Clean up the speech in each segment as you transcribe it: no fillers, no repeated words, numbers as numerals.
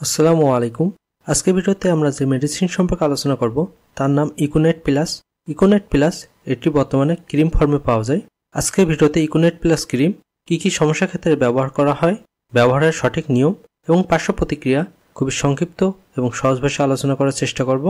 আসসালামু আলাইকুম। আজকের ভিডিওতে আমরা যে মেডিসিন সম্পর্কে আলোচনা করব তার নাম ইকোনেট প্লাস। ইকোনেট প্লাস এটি বর্তমানে ক্রিম ফর্মে পাওয়া যায়। আজকের ভিডিওতে ইকোনেট প্লাস ক্রিম কী সমস্যার ক্ষেত্রে ব্যবহার করা হয়, ব্যবহারের সঠিক নিয়ম এবং পার্শ্ব প্রতিক্রিয়া খুবই সংক্ষিপ্ত এবং সহজ ভাষায় আলোচনা করার চেষ্টা করব।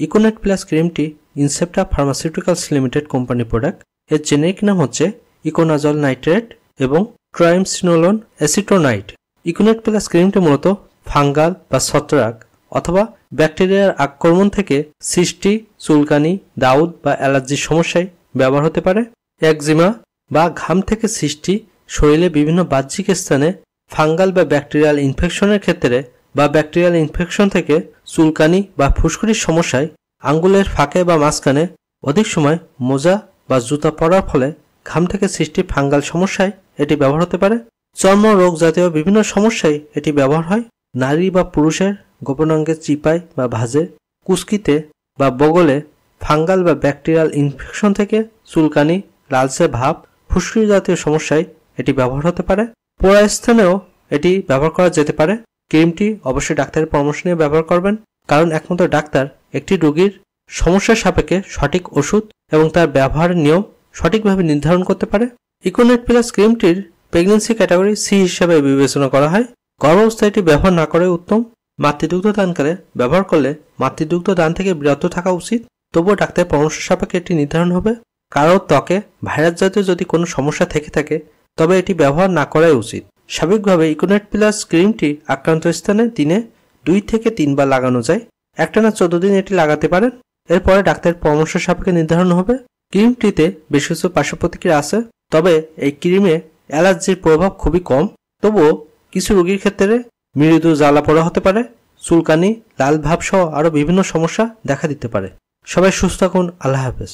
ইকোনেট প্লাস ক্রিমটি Incepta pharmaceuticals limited company product. এর জেনেরিক নাম হচ্ছে ইকোনাজল নাইট্রেট এবং ট্রাইমসিনোলন অ্যাসিটোনাইট। ইকোনেট প্লাস ক্রিমটি মূলত ফাঙ্গাল বা ছত্রাক অথবা ব্যাকটেরিয়ার আক্রমণ থেকে সৃষ্টি, চুলকানি, দাউদ বা অ্যালার্জির সমস্যায় ব্যবহার হতে পারে। একজিমা বা ঘাম থেকে সৃষ্টি, শরীরে বিভিন্ন বাহ্যিক স্থানে ফাঙ্গাল বা ব্যাকটেরিয়াল ইনফেকশনের ক্ষেত্রে বা ব্যাকটেরিয়াল ইনফেকশন থেকে চুলকানি বা ফুসকুড়ির সমস্যায় আঙ্গুলের ফাঁকে বা মাঝখানে অধিক সময় মোজা বা জুতা পরার ফলে ঘাম থেকে সৃষ্টি ফাঙ্গাল সমস্যায় এটি ব্যবহার হতে পারে। চর্ম রোগ জাতীয় বিভিন্ন সমস্যায় এটি ব্যবহার হয়। নারী বা পুরুষের গোপনাঙ্গের চিপায় বা ভাঁজে, কুস্কিতে বা বগলে ফাঙ্গাল বা ব্যাকটেরিয়াল ইনফেকশন থেকে চুলকানি, লালচে ভাব, ফুসকুড়ি জাতীয় সমস্যায় এটি ব্যবহার হতে পারে। পোড়া স্থানেও এটি ব্যবহার করা যেতে পারে। ক্রিমটি অবশ্যই ডাক্তারের পরামর্শ নিয়ে ব্যবহার করবেন, কারণ একমাত্র ডাক্তার একটি রোগীর সমস্যার সাপেক্ষে সঠিক ওষুধ এবং তার ব্যবহারের নিয়ম সঠিকভাবে নির্ধারণ করতে পারে। ইকোনেট প্লাস ক্রিমটির প্রেগন্যান্সি ক্যাটাগরি সি হিসাবে বিবেচনা করা হয়। গর্ভাবস্থায় এটি ব্যবহার না করে উত্তম। মাতৃদুগ্ধ দানকালে ব্যবহার করলে মাতৃদুগ্ধ দান থেকে বিরত থাকা উচিত। তবুও ডাক্তারের পরামর্শ সাপেক্ষে এটি নির্ধারণ হবে। কারো ত্বকে ভাইরাস জাতীয় যদি কোনো সমস্যা থেকে থাকে তবে এটি ব্যবহার না করাই উচিত। স্বাভাবিকভাবে ইকোনেট প্লাস ক্রিমটি আক্রান্ত স্থানে দিনে 2 থেকে 3 বার লাগানো যায়। একটানা 14 দিন এটি লাগাতে পারেন। এরপরে ডাক্তারের পরামর্শ সাপেক্ষে নির্ধারণ হবে। ক্রিমটিতে বেশ কিছু পার্শ্ব প্রতিক্রিয়া আছে, তবে এই ক্রিমে অ্যালার্জির প্রভাব খুবই কম। তবুও কিছু রোগীর ক্ষেত্রে মৃদু জ্বালা পোড়া হতে পারে, চুলকানি, লাল ভাব সহ আরও বিভিন্ন সমস্যা দেখা দিতে পারে। সবাই সুস্থ থাকুন। আল্লাহ হাফেজ।